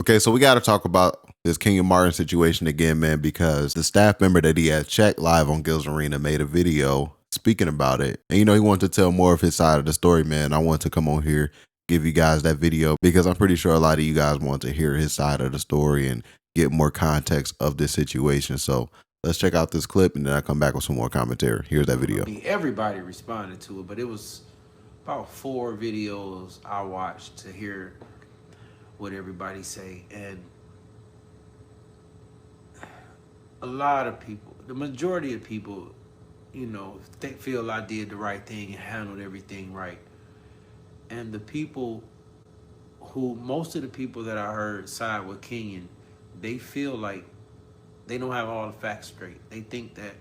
Okay, so we got to talk about this Kenyon Martin situation again, man, because the staff member that he had checked live on Gils Arena made a video speaking about it. And, he wanted to tell more of his side of the story, man. I wanted to come on here, give you guys that video because I'm pretty sure a lot of you guys want to hear his side of the story and get more context of this situation. So let's check out this clip and then I'll come back with some more commentary. Here's that video. Everybody responded to it, but it was about 4 videos I watched to hear what everybody say, and a lot of people, the majority of people, they feel I did the right thing and handled everything right. And most of the people that I heard side with Kenyon, they feel like they don't have all the facts straight. They think that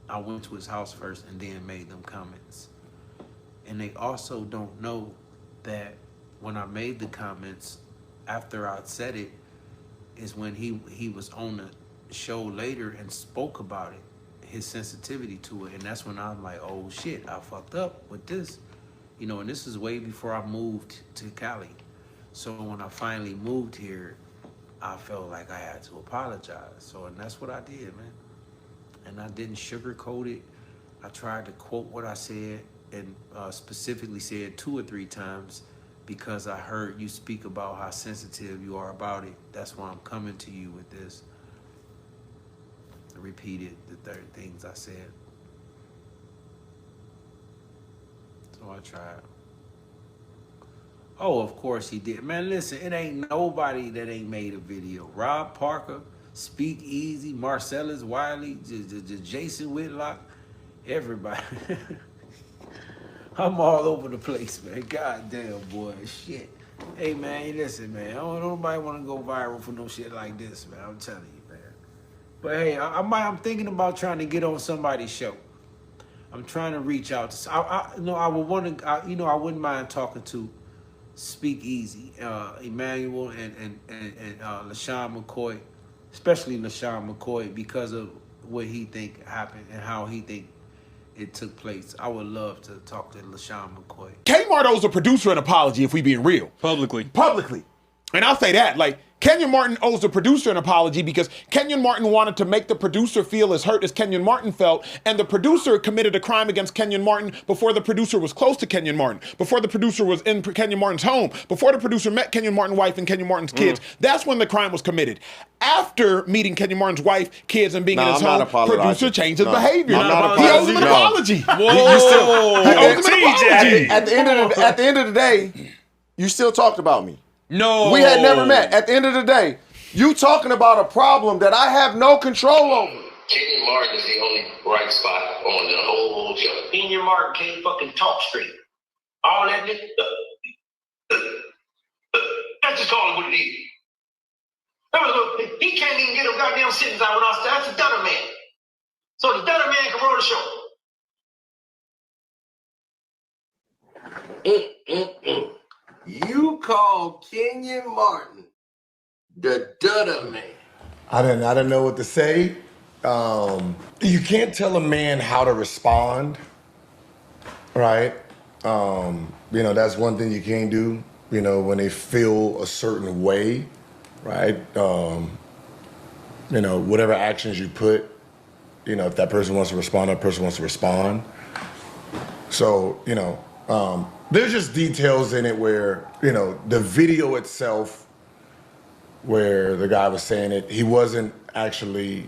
I went to his house first and then made them comments. And they also don't know that when I made the comments, after I said it, is when he was on the show later and spoke about it, his sensitivity to it. And that's when I'm like, oh shit, I fucked up with this. And this is way before I moved to Cali. So when I finally moved here, I felt like I had to apologize. And that's what I did, man. And I didn't sugarcoat it. I tried to quote what I said, and specifically said 2 or 3 times, because I heard you speak about how sensitive you are about it. That's why I'm coming to you with this. I repeated the 3 things I said. So I tried. Oh, of course he did. Man, listen, it ain't nobody that ain't made a video. Rob Parker, Speak Easy, Marcellus Wiley, Jason Whitlock, everybody. I'm all over the place, man. God damn, boy. Shit. Hey, man, listen, man. Nobody want to go viral for no shit like this, man. I'm telling you, man. But, hey, I'm thinking about trying to get on somebody's show. I'm trying to reach out to... I wouldn't mind talking to Speak Easy, Emmanuel and LaShawn McCoy, especially LaShawn McCoy, because of what he think happened and how he think it took place. I would love to talk to LaShawn McCoy. Kmart owes a producer an apology, if we being real. Publicly. And I'll say that, like, Kenyon Martin owes the producer an apology because Kenyon Martin wanted to make the producer feel as hurt as Kenyon Martin felt, and the producer committed a crime against Kenyon Martin before the producer was close to Kenyon Martin, before the producer was in Kenyon Martin's home, before the producer met Kenyon Martin's wife and Kenyon Martin's kids. That's when the crime was committed. After meeting Kenyon Martin's wife, kids, and being in his home, producer changed his behavior. He owes him an apology. Whoa. He owes him an apology. At the end of the day, you still talked about me. No. We had never met. At the end of the day, you talking about a problem that I have no control over. Kenyon Martin is the only bright spot on the whole show. Kenyon Martin can't fucking talk straight. All that nigga. Let's just call it what it is. He can't even get a goddamn sentence out with us. That's a Dunner man. So the Dunner man can run the show. You call Kenyon Martin the Dunner man. I didn't know what to say. You can't tell a man how to respond, right? That's one thing you can't do, when they feel a certain way, right? Whatever actions you put, if that person wants to respond, that person wants to respond. So, there's just details in it where, the video itself, where the guy was saying it, he wasn't actually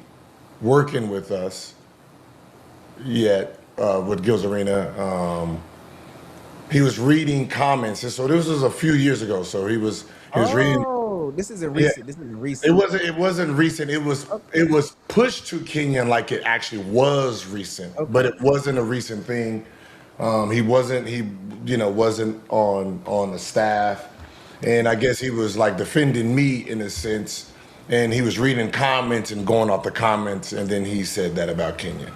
working with us yet, with Gils Arena. He was reading comments, and so this was a few years ago. So he was reading. Oh, this isn't recent. Yeah. This isn't recent. It wasn't recent. It was pushed to Kenyon like it actually was recent, but it wasn't a recent thing. He wasn't on the staff, and I guess he was like defending me in a sense, and he was reading comments and going off the comments, and then he said that about Kenyon.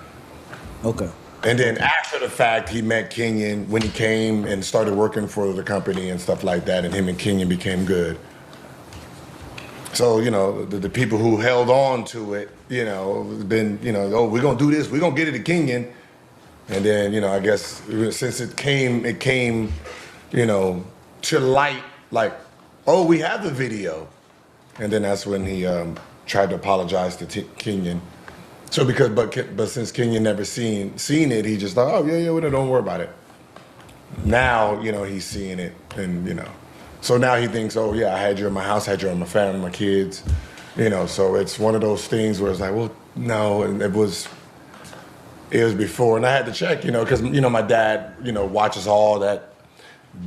Okay. And then after the fact, he met Kenyon when he came and started working for the company and stuff like that, and him and Kenyon became good. So, the people who held on to it, been, oh, we're gonna do this, we're gonna get it to Kenyon. And then, I guess since it came, to light, like, oh, we have the video. And then that's when he tried to apologize to Kenyon. So but since Kenyon never seen it, he just thought, oh yeah, well, don't worry about it. Now, he's seeing it, and so now he thinks, oh yeah, I had you in my house, had you in my family, my kids, so it's one of those things where it's like, well, no, and it was before, and I had to check, because my dad, watches all that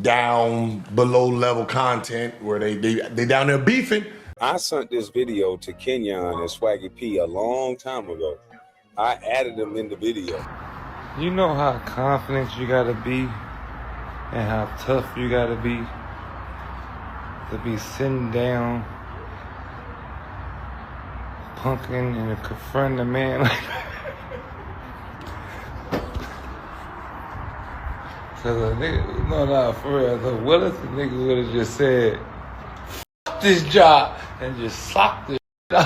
down below level content where they down there beefing. I sent this video to Kenyon and Swaggy P a long time ago. I added them in the video. You know how confident you gotta be and how tough you gotta be to be sitting down, punking and confronting a man like that. Cause a nigga, no, for real. So what if the nigga would have just said, "F this job," and just socked this shit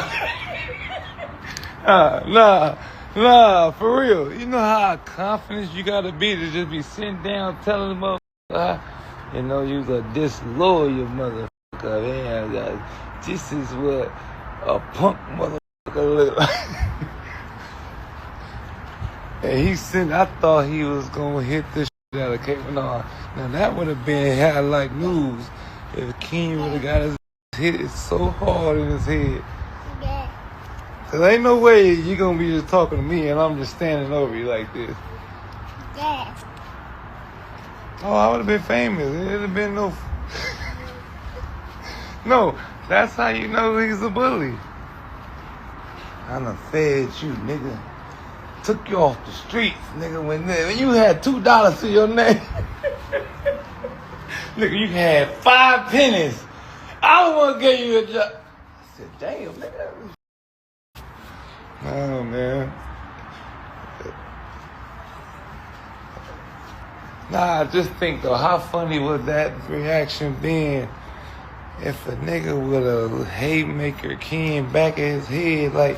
out? Nah, for real. You know how confident you gotta be to just be sitting down telling the motherfucker, you a disloyal motherfucker, man. This is what a punk motherfucker look like. And I thought he was gonna hit this shit out of Cape. Now that would have been highlight news if Kenyon would have got his hit so hard in his head. Cause ain't no way you gonna be just talking to me and I'm just standing over you like this. Oh, I would have been famous. It'd have been no. No, that's how you know he's a bully. I done fed you, nigga. Took you off the streets, nigga, when you had $2 to your name. Nigga, you had 5 pennies. I don't want to give you a job. I said, damn, nigga. Oh, man. Nah, just think, though, how funny would that reaction been if a nigga with a haymaker came back at his head like,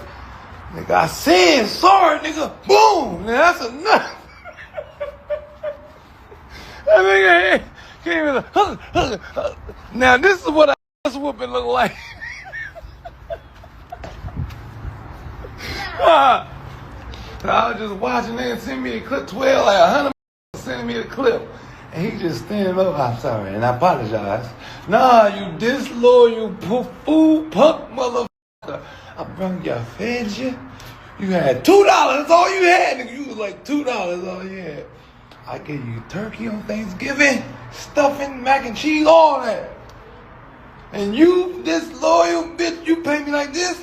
nigga, I said sorry, nigga. Boom! Now that's enough. That nigga came in like, now this is what a ass whooping look like. I was just watching nigga send me a clip, 12, like 100 sending me a clip. And he just standing up, I'm sorry, and I apologize. Nah, you disloyal, fool, punk motherfucker. I brought you, I fed you. You had $2, that's all you had, nigga. You was like $2, all you had. I gave you turkey on Thanksgiving, stuffing, mac and cheese, all that. And you, disloyal bitch, you pay me like this?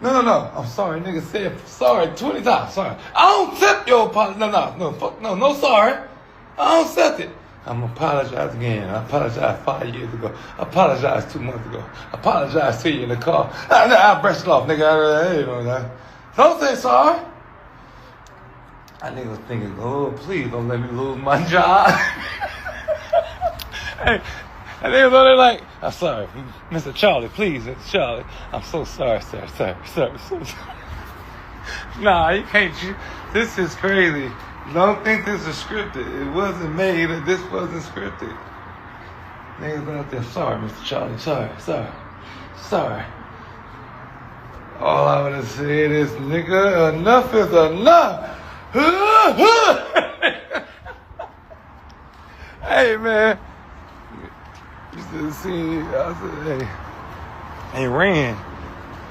No. I'm sorry, nigga said sorry 20 times. Sorry. I don't accept your apology. No, sorry. I don't accept it. I'm gonna apologize again. I apologized 5 years ago. I apologized 2 months ago. I apologized to you in the car. I brushed it off, nigga. Don't say sorry. I nigga was thinking, oh, please don't let me lose my job. Hey. And they was on there like, I'm sorry, Mr. Charlie, please, Mr. Charlie. I'm so sorry, sir. So sorry. Nah, you can't. This is crazy. Don't think this is scripted. It wasn't made. This wasn't scripted. Niggas out there, sorry, Mr. Charlie. Sorry. All I would have said is, nigga, enough is enough. Hey, man. You should have seen, I said, hey, ran.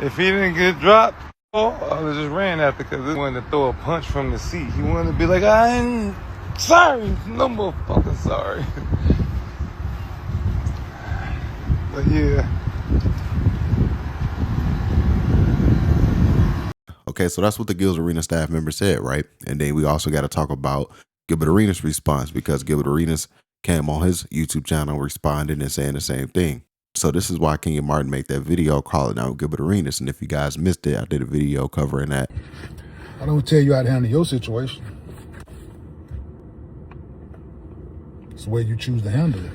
If he didn't get dropped, I would have just ran after, because he wanted to throw a punch from the seat. He wanted to be like, I'm sorry, no more fucking sorry. But yeah. Okay, so that's what the Gils Arena staff member said, right? And then we also got to talk about Gilbert Arenas' response, because Gilbert Arenas came on his YouTube channel responding and saying the same thing. So this is why Kenyon Martin made that video calling out Gilbert Arenas. And if you guys missed it, I did a video covering that. I don't tell you how to handle your situation. It's the way you choose to handle it.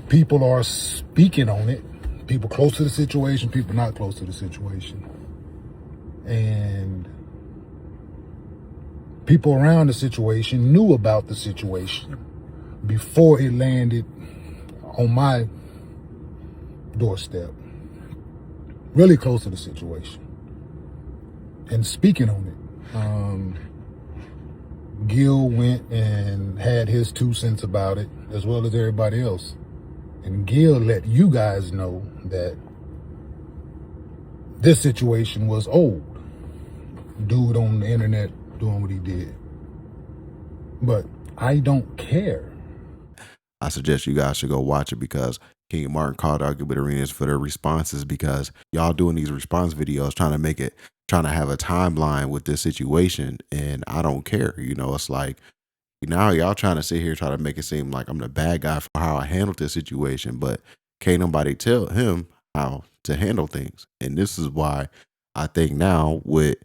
People are speaking on it. People close to the situation, people not close to the situation. And people around the situation knew about the situation before it landed on my doorstep, really close to the situation. And speaking on it, Gil went and had his 2 cents about it, as well as everybody else. And Gil let you guys know that this situation was old. Dude on the internet doing what he did. But I don't care. I suggest you guys should go watch it because Kenyon Martin called out Gilbert Arenas for their responses, because y'all doing these response videos trying to have a timeline with this situation, and I don't care. You know, it's like, now y'all trying to sit here try to make it seem like I'm the bad guy for how I handled this situation, but can't nobody tell him how to handle things. And this is why I think now with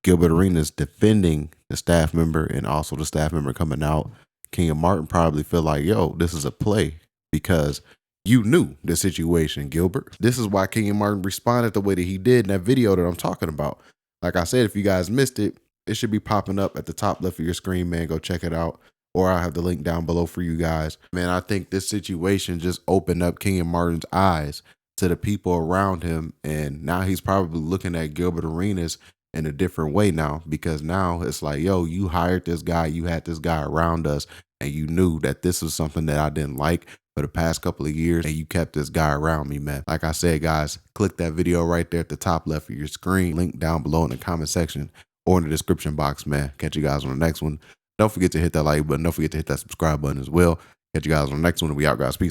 Gilbert Arenas defending the staff member and also the staff member coming out, Kenyon Martin probably feel like, yo, this is a play because you knew the situation, Gilbert. This is why Kenyon Martin responded the way that he did in that video that I'm talking about. Like I said, if you guys missed it, it should be popping up at the top left of your screen, man. Go check it out. Or I'll have the link down below for you guys. Man, I think this situation just opened up Kenyon Martin's eyes to the people around him. And now he's probably looking at Gilbert Arenas in a different way now, because now it's like, yo, you hired this guy, you had this guy around us, and you knew that this was something that I didn't like for the past couple of years, and you kept this guy around me, man. Like I said, guys, click that video right there at the top left of your screen, link down below in the comment section or in the description box, man. Catch you guys on the next one. Don't forget to hit that like button. Don't forget to hit that subscribe button as well. Catch you guys on the next one. We out, guys. Peace.